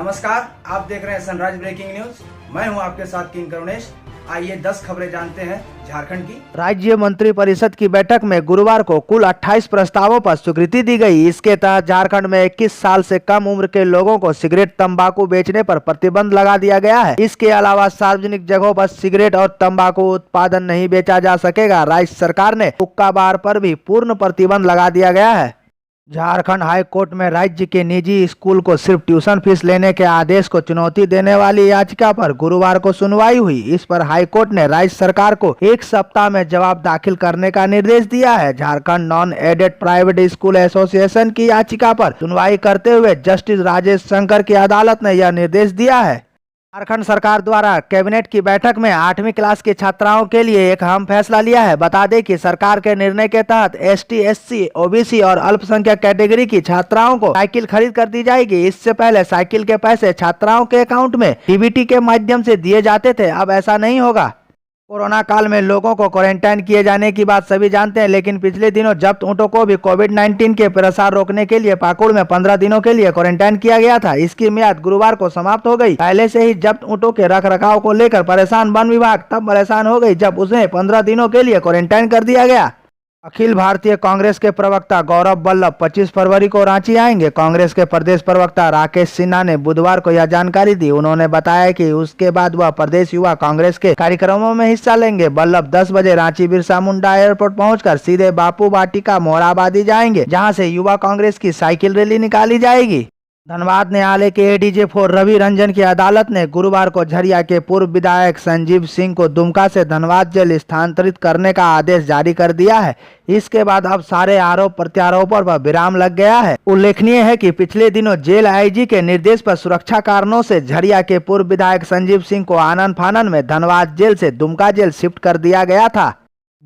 नमस्कार, आप देख रहे हैं सनराइज ब्रेकिंग न्यूज। मैं हूं आपके साथ किंग करुणेश। आइए 10 खबरें जानते हैं झारखंड की। राज्य मंत्रिपरिषद की बैठक में गुरुवार को कुल 28 प्रस्तावों पर स्वीकृति दी गई। इसके तहत झारखंड में 21 साल से कम उम्र के लोगों को सिगरेट तंबाकू बेचने पर प्रतिबंध लगा दिया गया है। इसके अलावा सार्वजनिक जगहों पर सिगरेट और तंबाकू उत्पादन नहीं बेचा जा सकेगा। राज्य सरकार ने हुक्का बार पर भी पूर्ण प्रतिबंध लगा दिया गया है। झारखंड हाई कोर्ट में राज्य के निजी स्कूल को सिर्फ ट्यूशन फीस लेने के आदेश को चुनौती देने वाली याचिका पर गुरुवार को सुनवाई हुई। इस पर हाई कोर्ट ने राज्य सरकार को 1 सप्ताह में जवाब दाखिल करने का निर्देश दिया है। Jharkhand non aided private school association की याचिका पर सुनवाई करते हुए जस्टिस राजेश शंकर की अदालत ने यह निर्देश दिया है। झारखंड सरकार द्वारा कैबिनेट की बैठक में 8वीं क्लास की छात्राओं के लिए एक अहम फैसला लिया है। बता दें कि सरकार के निर्णय के तहत एसटी, एससी, ओबीसी और अल्पसंख्यक कैटेगरी की छात्राओं को साइकिल खरीद कर दी जाएगी। इससे पहले साइकिल के पैसे छात्राओं के अकाउंट में डीबीटी के माध्यम से दिए जाते थे, अब ऐसा नहीं होगा। कोरोना काल में लोगों को क्वारंटाइन किए जाने की बात सभी जानते हैं, लेकिन पिछले दिनों जब्त ऊँटों को भी कोविड-19 के प्रसार रोकने के लिए पाकुड़ में 15 दिनों के लिए क्वारंटाइन किया गया था। इसकी मियाद गुरुवार को समाप्त हो गई। पहले से ही जब्त ऊँटों के रखरखाव को लेकर परेशान वन विभाग तब परेशान हो गई जब उसे 15 दिनों के लिए क्वारंटाइन कर दिया गया। अखिल भारतीय कांग्रेस के प्रवक्ता गौरव वल्लभ 25 फरवरी को रांची आएंगे। कांग्रेस के प्रदेश प्रवक्ता राकेश सिन्हा ने बुधवार को यह जानकारी दी। उन्होंने बताया कि उसके बाद वह प्रदेश युवा कांग्रेस के कार्यक्रमों में हिस्सा लेंगे। वल्लभ 10 बजे रांची बिरसा मुंडा एयरपोर्ट पहुंचकर सीधे बापू वाटिका मोराबादी जाएंगे, जहां से युवा कांग्रेस की साइकिल रैली निकाली जाएगी। धनबाद न्यायालय के एडीजे 4 रवि रंजन की अदालत ने गुरुवार को झरिया के पूर्व विधायक संजीव सिंह को दुमका से धनबाद जेल स्थानांतरित करने का आदेश जारी कर दिया है। इसके बाद अब सारे आरोप प्रत्यारोपों पर विराम लग गया है। उल्लेखनीय है कि पिछले दिनों जेल आईजी के निर्देश पर सुरक्षा कारणों से झरिया के पूर्व विधायक संजीव सिंह को आनन फानन में धनबाद जेल से दुमका जेल शिफ्ट कर दिया गया था।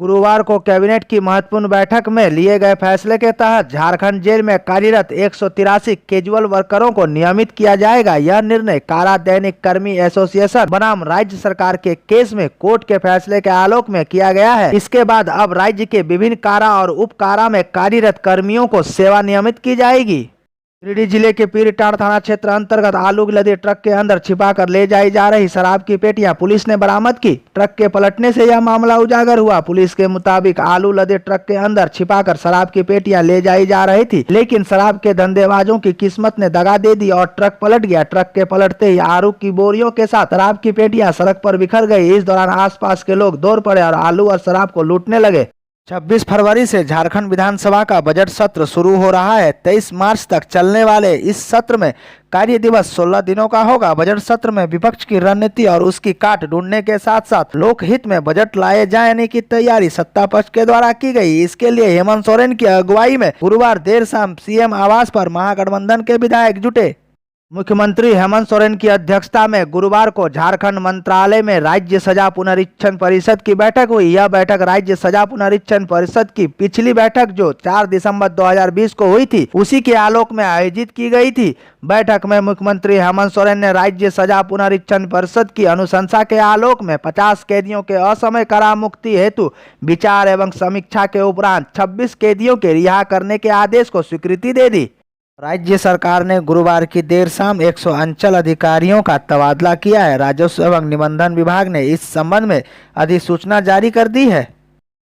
गुरुवार को कैबिनेट की महत्वपूर्ण बैठक में लिए गए फैसले के तहत झारखंड जेल में कार्यरत 183 कैजुअल वर्करों को नियमित किया जाएगा। यह निर्णय कारा दैनिक कर्मी एसोसिएशन बनाम राज्य सरकार के केस में कोर्ट के फैसले के आलोक में किया गया है। इसके बाद अब राज्य के विभिन्न कारा और उप कारा में कार्यरत कर्मियों को सेवा नियमित की जाएगी। गिरिडीह जिले के पीरटांड थाना क्षेत्र अंतर्गत आलू लदे ट्रक के अंदर छिपाकर ले जाई जा रही शराब की पेटियां पुलिस ने बरामद की। ट्रक के पलटने से यह मामला उजागर हुआ। पुलिस के मुताबिक आलू लदे ट्रक के अंदर छिपाकर शराब की पेटियां ले जाई जा रही थी, लेकिन शराब के धंधेबाजों की किस्मत ने दगा दे दी और ट्रक पलट गया। ट्रक के पलटते ही आलू की बोरियों के साथ शराब की पेटियां सड़क पर बिखर गई। इस दौरान आसपास के लोग दौड़ पड़े और आलू और शराब को लूटने लगे। 26 फरवरी से झारखंड विधानसभा का बजट सत्र शुरू हो रहा है। 23 मार्च तक चलने वाले इस सत्र में कार्य दिवस 16 दिनों का होगा। बजट सत्र में विपक्ष की रणनीति और उसकी काट ढूंढने के साथ साथ लोकहित में बजट लाए जाने की तैयारी सत्ता पक्ष के द्वारा की गई। इसके लिए हेमंत सोरेन की अगुवाई में गुरुवार देर शाम सीएम आवास पर महागठबंधन के विधायक जुटे। मुख्यमंत्री हेमंत सोरेन की अध्यक्षता में गुरुवार को झारखंड मंत्रालय में राज्य सजा पुनरीक्षण परिषद की बैठक हुई। यह बैठक राज्य सजा पुनरीक्षण परिषद की पिछली बैठक जो 4 दिसंबर 2020 को हुई थी, उसी के आलोक में आयोजित की गई थी। बैठक में मुख्यमंत्री हेमंत सोरेन ने राज्य सजा पुनरीक्षण परिषद की अनुशंसा के आलोक में 50 कैदियों के असमय कारा मुक्ति हेतु विचार एवं समीक्षा के उपरांत 26 कैदियों के रिहा करने के आदेश को स्वीकृति दे दी। राज्य सरकार ने गुरुवार की देर शाम 100 अंचल अधिकारियों का तबादला किया है। राजस्व एवं निबंधन विभाग ने इस संबंध में अधिसूचना जारी कर दी है।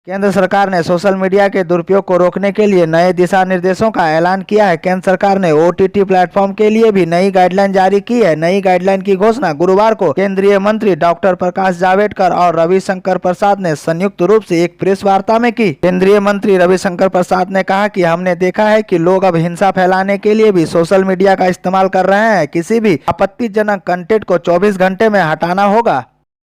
केंद्र सरकार ने सोशल मीडिया के दुरुपयोग को रोकने के लिए नए दिशा निर्देशों का ऐलान किया है। केंद्र सरकार ने ओटीटी प्लेटफॉर्म के लिए भी नई गाइडलाइन जारी की है। नई गाइडलाइन की घोषणा गुरुवार को केंद्रीय मंत्री डॉक्टर प्रकाश जावड़ेकर और रविशंकर प्रसाद ने संयुक्त रूप से एक प्रेस वार्ता में की। केंद्रीय मंत्री रविशंकर प्रसाद ने कहा कि हमने देखा है कि लोग अब हिंसा फैलाने के लिए भी सोशल मीडिया का इस्तेमाल कर रहे हैं। किसी भी आपत्तिजनक कंटेंट को 24 घंटे में हटाना होगा।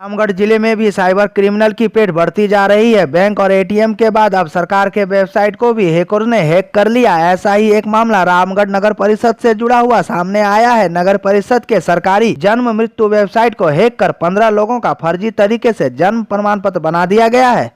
रामगढ़ जिले में भी साइबर क्रिमिनल की पेट बढ़ती जा रही है। बैंक और एटीएम के बाद अब सरकार के वेबसाइट को भी हैकरों ने हैक कर लिया। ऐसा ही एक मामला रामगढ़ नगर परिषद से जुड़ा हुआ सामने आया है। नगर परिषद के सरकारी जन्म मृत्यु वेबसाइट को हैक कर 15 लोगों का फर्जी तरीके से जन्म प्रमाण पत्र बना दिया गया है।